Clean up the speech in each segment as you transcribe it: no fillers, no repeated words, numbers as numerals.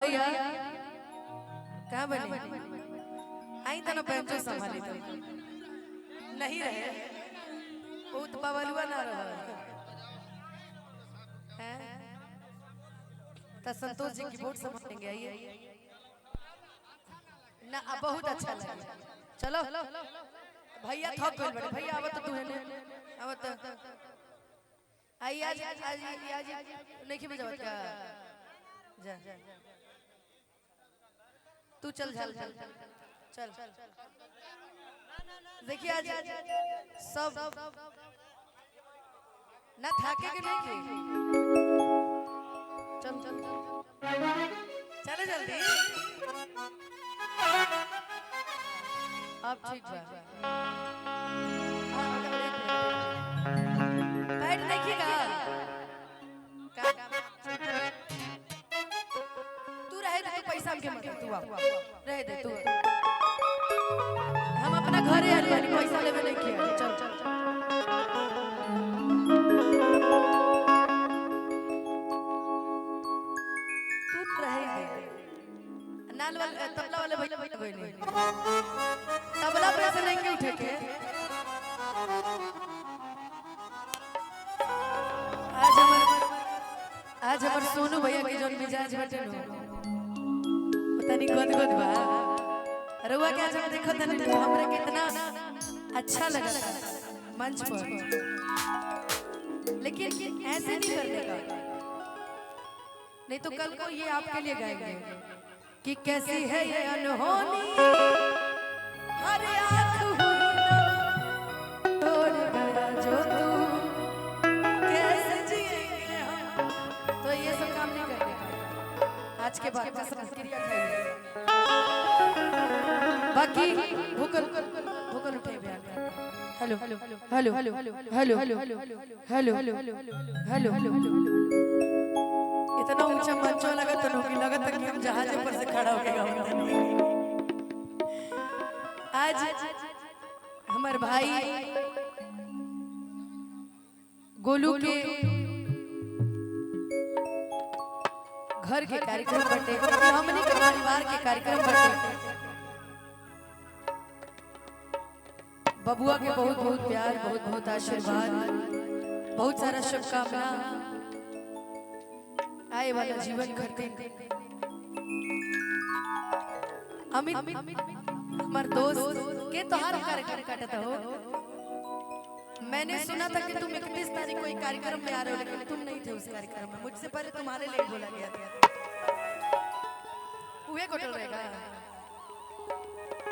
भैया कहाँ बने आई तना बेंचो संभाली तो नहीं रहे बहुत बबलुआ ना रहा है तो संतोष जी की वोट संभालेंगे आइए ना अब बहुत अच्छा लगा चलो भैया थक गए बड़े भैया आवत तू है आवत आई आज आज नहीं बजावत का जा तू चल चल चल चल देखिए आज सब ना थाके के नहीं की चल चल चले जल्दी अब ठीक बा बैठ देखिएगा तू रहे दे तू पैसा के मत तू आ रहे दे तू हम अपना घरे आले वाली पैसा लेवे नहीं किया चल चल तू रहे दे नाल वाले तबला वाले भैया बैठ गए नहीं तबला पे से नहीं उठे के आज हमर सोनू भैया के जोन मिजाज बटे नो पता नहीं गद गद बा रउआ के आज हम देखो तने तो हमरा कितना अच्छा लगा मंच पर लेकिन ऐसे नहीं करने का नहीं तो कल को ये आपके लिए गाएंगे कि कैसी है ये अनहोनी हर आँख हुई तोड़ गया जो तू कैसे जिएंगे हम तो ये सब काम नहीं करने का आज के बाद का संस्क्रिया खाइए बाकी भूकल भूकल उठे बयान hello hello hello hello hello hello hello hello hello इतना ऊंचा मंच लगा तो कि लगा कि हम जहाज पर से खड़ा होके गाते नहीं आज हमारे भाई गोलू के घर के कार्यक्रम बटे हमने के परिवार के कार्यक्रम बटे बबुआ के बहुत बहुत प्यार बहुत बहुत आशीर्वाद बहुत सारा शुभकामना आए वाला जीवन खातिर अमित हमार दोस्त के तोहार कार्यक्रम काटता हो मैंने सुना था कि तुम 31 तारीख को एक कार्यक्रम में आ रहे हो लेकिन तुम नहीं थे उस कार्यक्रम में मुझसे पहले तुम्हारे लिए बोला गया था हुए कोटल रहेगा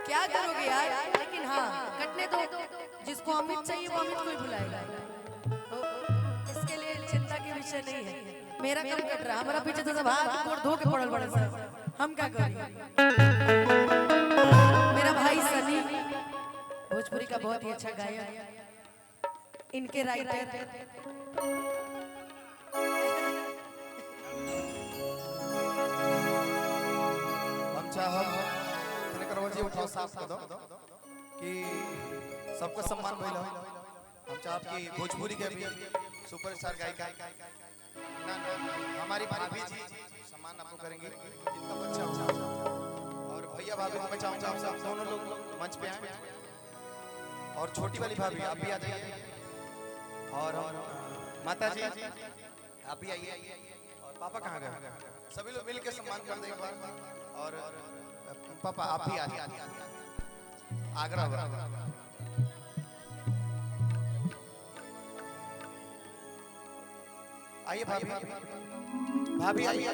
क्या करोगे यार लेकिन हाँ कटने दो जिसको अमित चाहिए वो अमित को ही बुलाएगा तो इसके लिए चिंता की विषय नहीं है मेरा कम कट रहा हमारा पीछे तो सब हाथ गोड़ धो के पड़ल बड़े सर हम क्या करें मेरा भाई सनी भोजपुरी का बहुत ही अच्छा गायक इनके राइटर हम चाहब जी उठाओ साफ कर दो कि सबका सम्मान भइल हम चाहब कि भोजपुरी के भी सुपरस्टार गायिका ना हमारी भाभी जी सम्मान आपको करेंगे इनका बच्चा और भैया भाभी मैं चाहूंगा आप सब दोनों लोग मंच पे आए और छोटी वाली भाभी आप भी आ जाइए और माता जी आप भी आइए और पापा कहाँ गए सभी लोग मिलकर सम्मान कर देंगे और पापा आप भी आ जाइए आगरा आइए भाभी भाभी आइए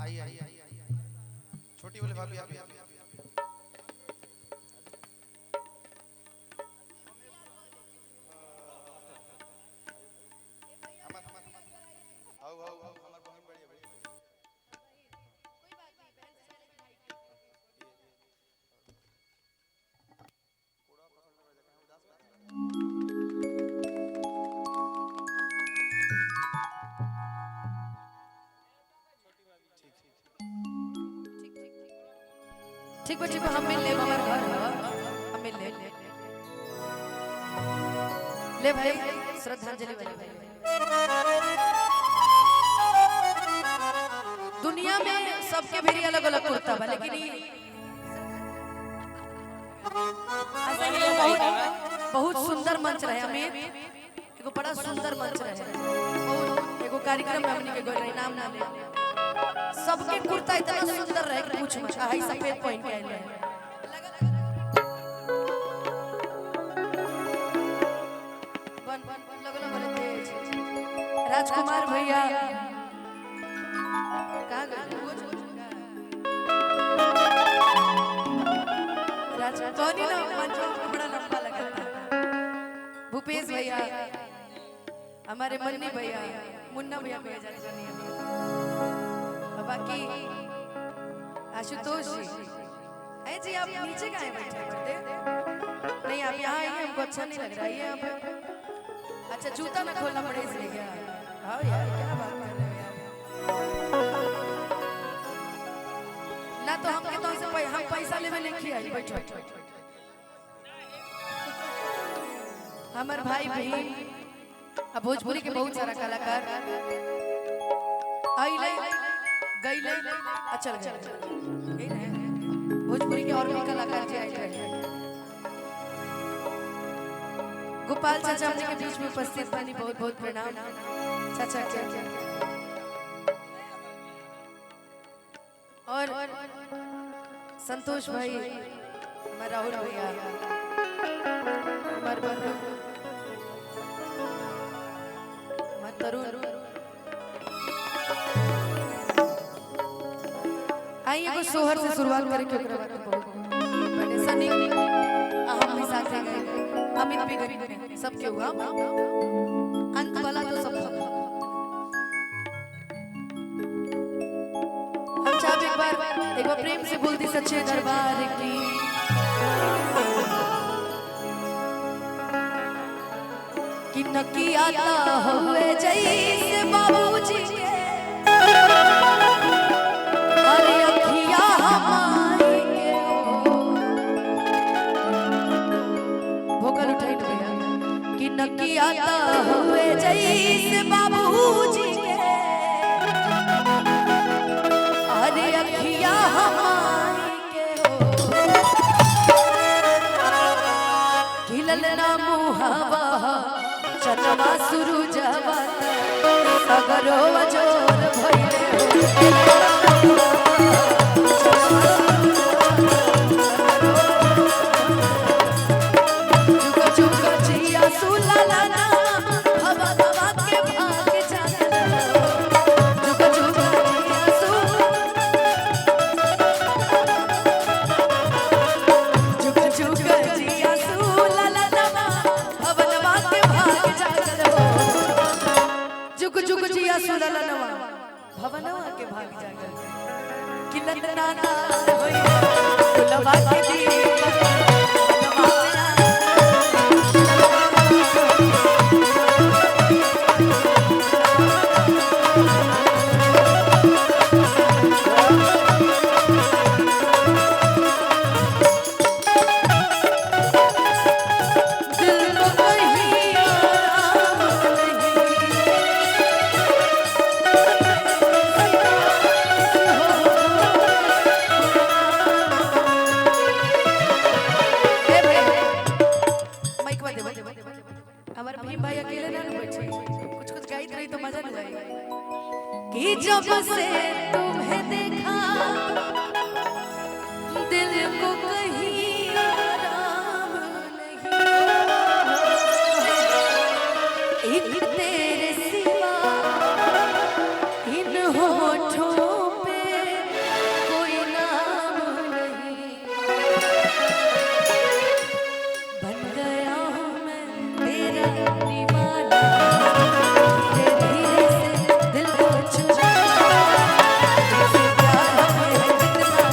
आइए आइए छोटी वाली भाभी आप ठीक बच्चे को हम मिल ले हमारे घर हम मिल ले ले भाई श्रद्धांजलि वाली। दुनिया में सबके भी अलग अलग कुर्ता बा, लेकिन बहुत सुंदर मंच रहे अमित, एगो बड़ा सुंदर मंच रहे। एगो कार्यक्रम में हमनी के गए नाम ना ले, सबके कुर्ता इतना सुंदर रहे कि पूछ मत। हाई सफेद पहन के आए हैं, राजकुमार भैया कहाँ गए? राजकुमारी ना मंचो बड़ा लंबा लगा था। भूपेश भैया, हमारे मन्नी भैया, मुन्ना भैया को जाने नहीं है। बाकी आशुतोष जी, अरे जी आप नीचे कहाँ हैं बैठे पड़ते? नहीं आप यहाँ आइए, हमको अच्छा नहीं लग रहा है यहाँ पे। अच्छा जूता ना खोलना पड़े इसलिए क्या? हाँ यार क्या बात कर रहे हो यार। ना तो हम तो से हम पैसा लेवे नहीं आई। बैठो हमार भाई बहन अब भोजपुरी के बहुत सारा कलाकार आइले गइले अच्छा गए। भोजपुरी के और भी कलाकार जी आइले। गोपाल चाचा हमने के बीच में उपस्थित बनी, बहुत बहुत प्रणाम चाचा के। और संतोष भाई, हमारा राहुल भैया, हमारे बंधु, हमारे तरुण। आइए कुछ सोहर से शुरुआत करें क्योंकि बड़े सनी हम भी साथ गए, अमित भी गए, सबके हुआ अंत वाला तो सब। हम चाहे एक बार प्रेम से बोलती सच्चे दरबार की कि नकी आता हुए जैसे बाबूजी के अरे अखियां हमारी के भोकल उठाई भैया कि नकी आता हुए जैसे बाबूजी के अरे अखियां हमारी के खिलल ना मुहावा चचवा सुरुजवा सगरो जोर भइले जुग जुग जिया सुलाला ना हवा हवा के भाग जागल जुग जुग जिया जुग जुग जिया सुलाला ना हवा हवा के भाग जागल जुग जुग जिया सुलाला ना भवनवा के भाग जागल किलन नाना होई फुलवा के दीपक हमारे भीम भाई अकेले ना बैठे, कुछ कुछ गाइत रही तो मजा नहीं आएगा कि जब से तुम्हें देखा दिल को कहीं आराम नहीं एक तेरे सिवा इन होठों पे कोई नाम नहीं बन गया हूँ मैं तेरा दीवाना धीरे धीरे से दिल को चुरा तुझसे प्यार है जितना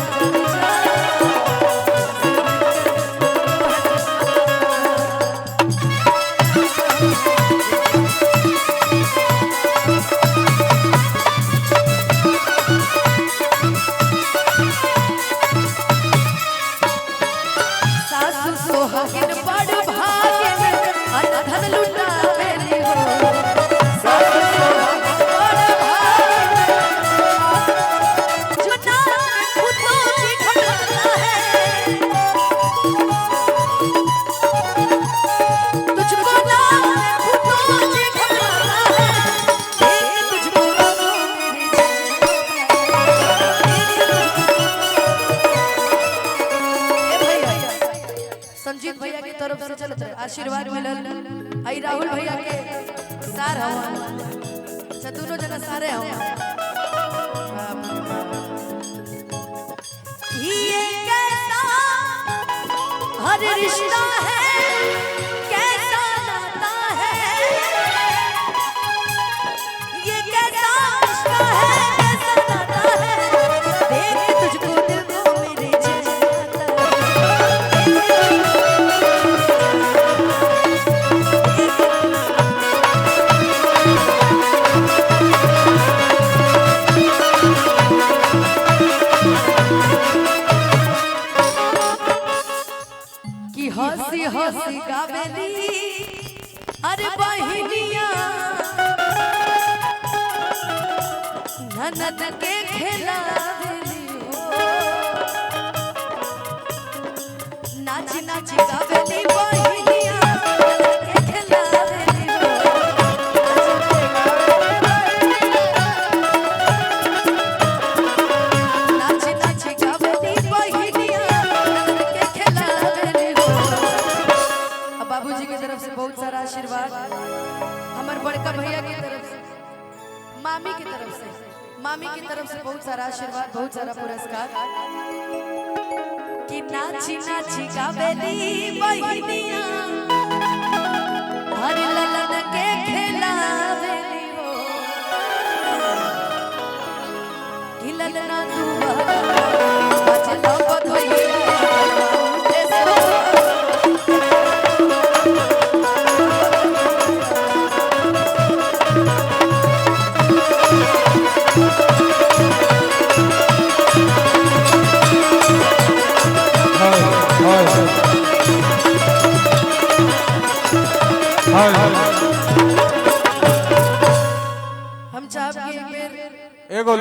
राहुल भैया के सार हवा अच्छा दोनों जना सारे हवा ये कैसा हर रिश्ता है कैसा नाता है ये कैसा रिश्ता है कैसा नाता है देख तुझको दिल को मेरे जैसा कि हंसी हंसी गावेली अरे बहिनिया ननद के खेलावेली हो नाची नाची गावेली बहिनिया ननद के खेलावेली हो नाची नाची गावेली बहिनिया ननद के खेलावेली हो अब बाबूजी की तरफ से बहुत सारा आशीर्वाद हमारे बड़का भैया की तरफ से मामी की तरफ से बहुत सारा आशीर्वाद बहुत सारा पुरस्कार कि नाची नाची गावेली बहिनिया हर ललन के खेलावेली हो कि ललना तू बचला बधोइया हम चाहब कि एक बेर एगो